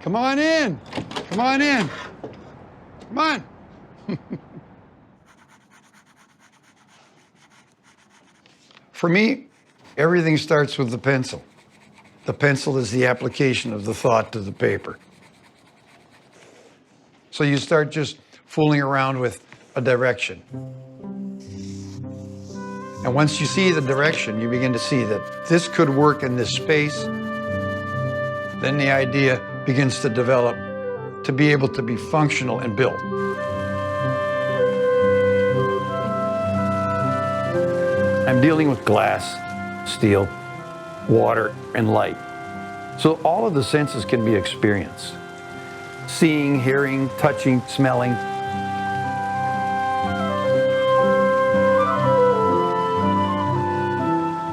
Come on in. Come on in. Come on. For me, everything starts with the pencil. The pencil is the application of the thought to the paper. So you start just fooling around with a direction. And once you see the direction, you begin to see that this could work in this space. Then the idea begins to develop to be able to be functional and built. I'm dealing with glass, steel, water, and light. So all of the senses can be experienced. Seeing, hearing, touching, smelling.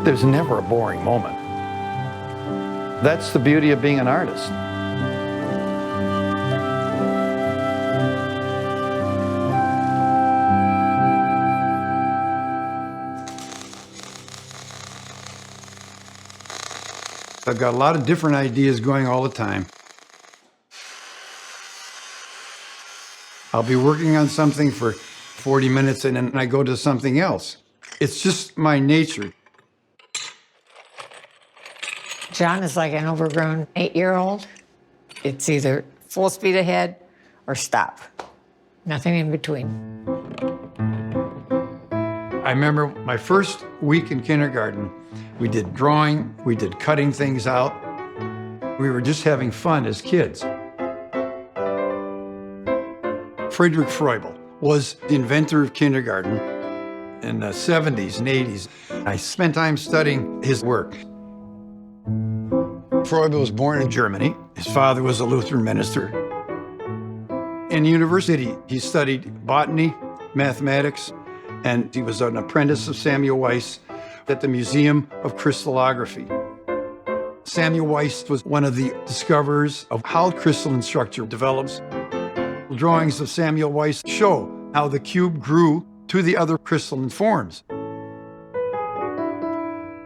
There's never a boring moment. That's the beauty of being an artist. I've got a lot of different ideas going all the time. I'll be working on something for 40 minutes and then I go to something else. It's just my nature. John is like an overgrown 8-year-old. It's either full speed ahead or stop. Nothing in between. I remember my first week in kindergarten, we did drawing, we did cutting things out. We were just having fun as kids. Friedrich Froebel was the inventor of kindergarten in the 70s and 80s. I spent time studying his work. Froebel was born in Germany. His father was a Lutheran minister. In university, he studied botany, mathematics, and he was an apprentice of Samuel Weiss at the Museum of Crystallography. Samuel Weiss was one of the discoverers of how crystalline structure develops. Drawings of Samuel Weiss show how the cube grew to the other crystalline forms.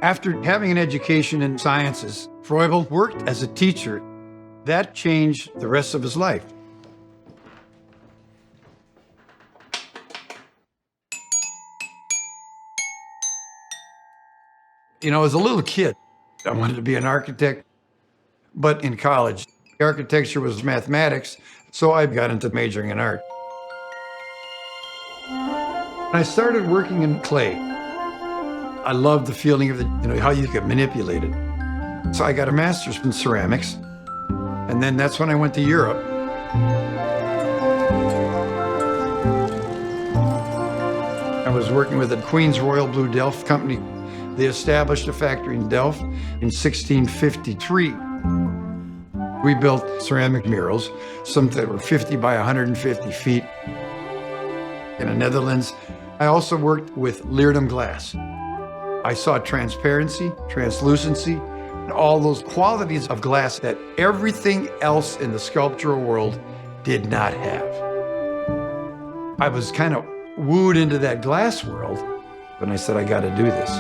After having an education in sciences, Froebel worked as a teacher. That changed the rest of his life. You know, as a little kid, I wanted to be an architect, but in college, architecture was mathematics, so I got into majoring in art. I started working in clay. I loved the feeling of how you could manipulate it. So I got a master's in ceramics, and then that's when I went to Europe. I was working with the Queen's Royal Blue Delft Company. They established a factory in Delft in 1653. We built ceramic murals, some that were 50 by 150 feet. In the Netherlands, I also worked with Leerdam glass. I saw transparency, translucency, and all those qualities of glass that everything else in the sculptural world did not have. I was kind of wooed into that glass world, and I said, I got to do this.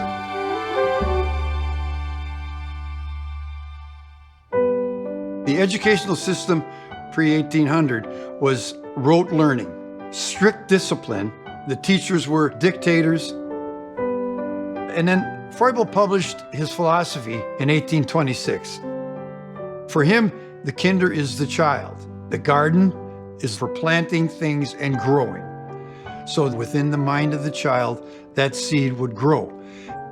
The educational system pre-1800 was rote learning, strict discipline. The teachers were dictators. And then Froebel published his philosophy in 1826. For him, the kinder is the child. The garden is for planting things and growing. So within the mind of the child, that seed would grow.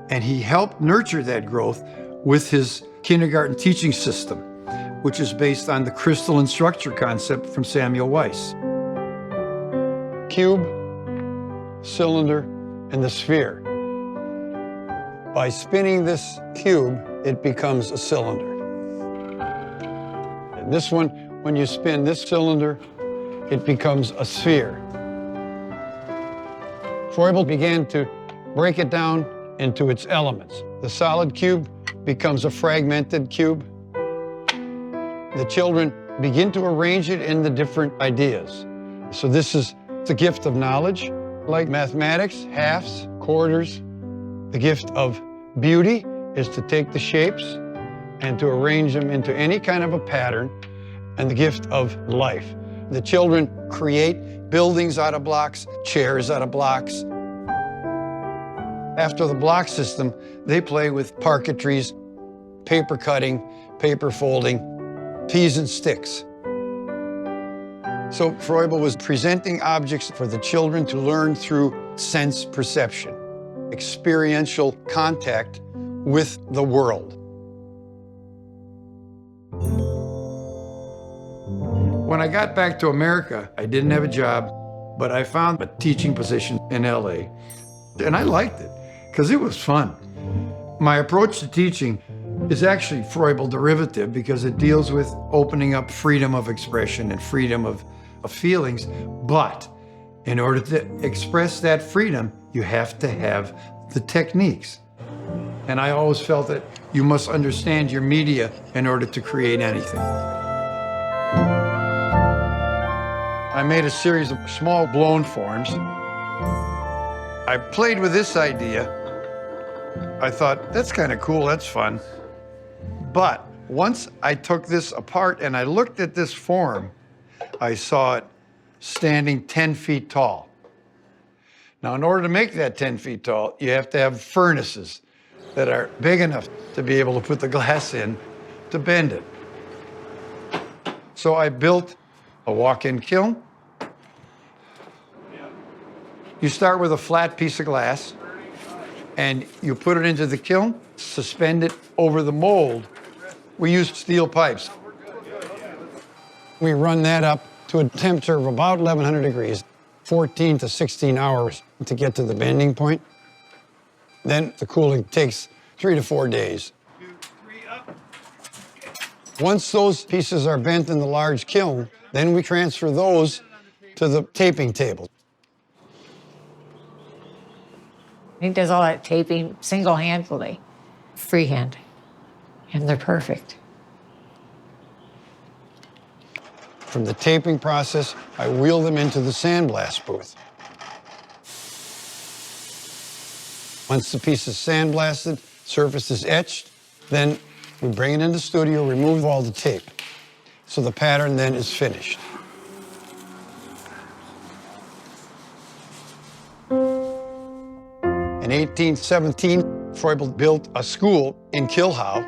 And he helped nurture that growth with his kindergarten teaching system, which is based on the crystalline structure concept from Samuel Weiss. Cube, cylinder, and the sphere. By spinning this cube, it becomes a cylinder. And this one, when you spin this cylinder, it becomes a sphere. Froebel began to break it down into its elements. The solid cube becomes a fragmented cube. The children begin to arrange it in the different ideas. So this is the gift of knowledge, like mathematics, halves, quarters. The gift of beauty is to take the shapes and to arrange them into any kind of a pattern, and the gift of life. The children create buildings out of blocks, chairs out of blocks. After the block system, they play with parquetries, paper cutting, paper folding, peas and sticks. So Froebel was presenting objects for the children to learn through sense perception, experiential contact with the world. When I got back to America, I didn't have a job, but I found a teaching position in LA. And I liked it because it was fun. My approach to teaching is actually Froebel derivative because it deals with opening up freedom of expression and freedom of feelings. But in order to express that freedom, you have to have the techniques. And I always felt that you must understand your media in order to create anything. I made a series of small blown forms. I played with this idea. I thought, that's kind of cool, that's fun. But once I took this apart and I looked at this form, I saw it standing 10 feet tall. Now, in order to make that 10 feet tall, you have to have furnaces that are big enough to be able to put the glass in to bend it. So I built a walk-in kiln. You start with a flat piece of glass, and you put it into the kiln, suspend it over the mold. We use steel pipes. We run that up to a temperature of about 1100 degrees, 14 to 16 hours to get to the bending point. Then the cooling takes 3 to 4 days. Once those pieces are bent in the large kiln, then we transfer those to the taping table. He does all that taping single-handedly, freehand, and they're perfect. From the taping process, I wheel them into the sandblast booth. Once the piece is sandblasted, surface is etched, then we bring it in the studio, remove all the tape. So the pattern then is finished. In 1817, Froebel built a school in Kilhau.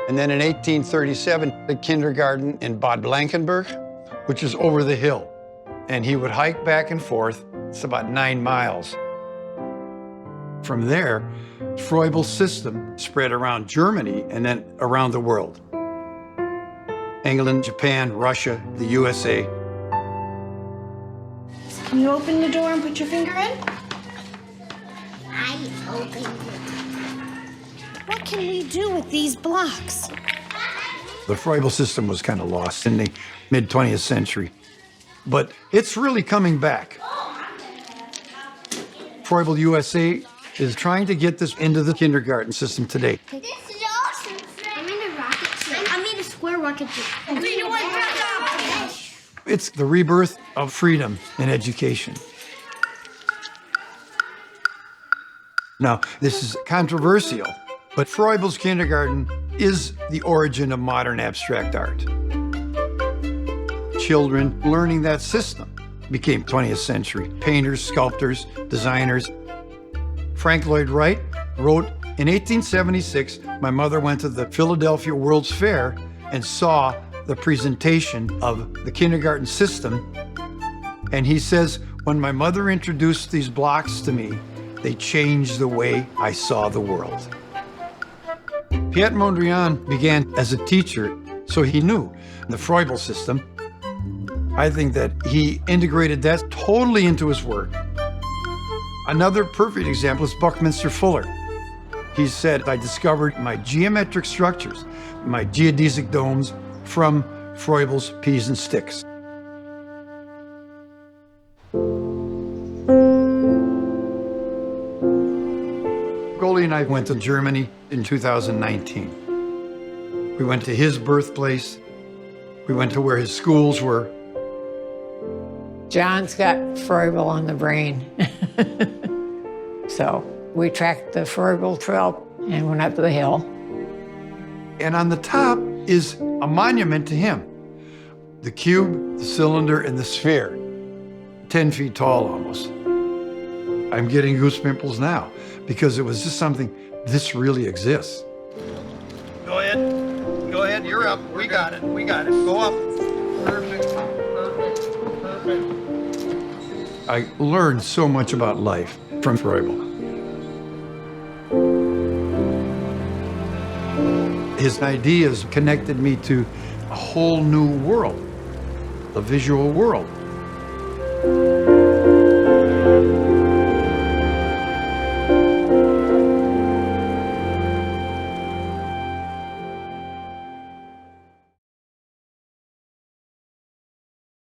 And then in 1837, the kindergarten in Bad Blankenburg, which is over the hill. And he would hike back and forth. It's about 9 miles. From there, Froebel's system spread around Germany and then around the world. England, Japan, Russia, the USA. Can you open the door and put your finger in? I opened it. What can we do with these blocks? The Froebel system was kind of lost in the mid-20th century, but it's really coming back. Froebel USA is trying to get this into the kindergarten system today. This is awesome. I made a rocket ship. I made a square rocket ship. It's the rebirth of freedom in education. Now, this is controversial, but Froebel's kindergarten is the origin of modern abstract art. Children learning that system became 20th century painters, sculptors, designers. Frank Lloyd Wright wrote, in 1876, my mother went to the Philadelphia World's Fair and saw the presentation of the kindergarten system. And he says, when my mother introduced these blocks to me, they changed the way I saw the world. Piet Mondrian began as a teacher, so he knew the Froebel system. I think that he integrated that totally into his work. Another perfect example is Buckminster Fuller. He said, I discovered my geometric structures, my geodesic domes, from Froebel's peas and sticks. Goldie and I went to Germany in 2019. We went to his birthplace. We went to where his schools were. John's got Froebel on the brain. So we tracked the Froebel trail and went up the hill. And on the top is a monument to him. The cube, the cylinder, and the sphere. 10 feet tall almost. I'm getting goosebumps now because it was just something, this really exists. Go ahead. Go ahead. You're up. We got it. We got it. Go up. Perfect. Perfect. Perfect. I learned so much about life from Froebel. His ideas connected me to a whole new world, a visual world.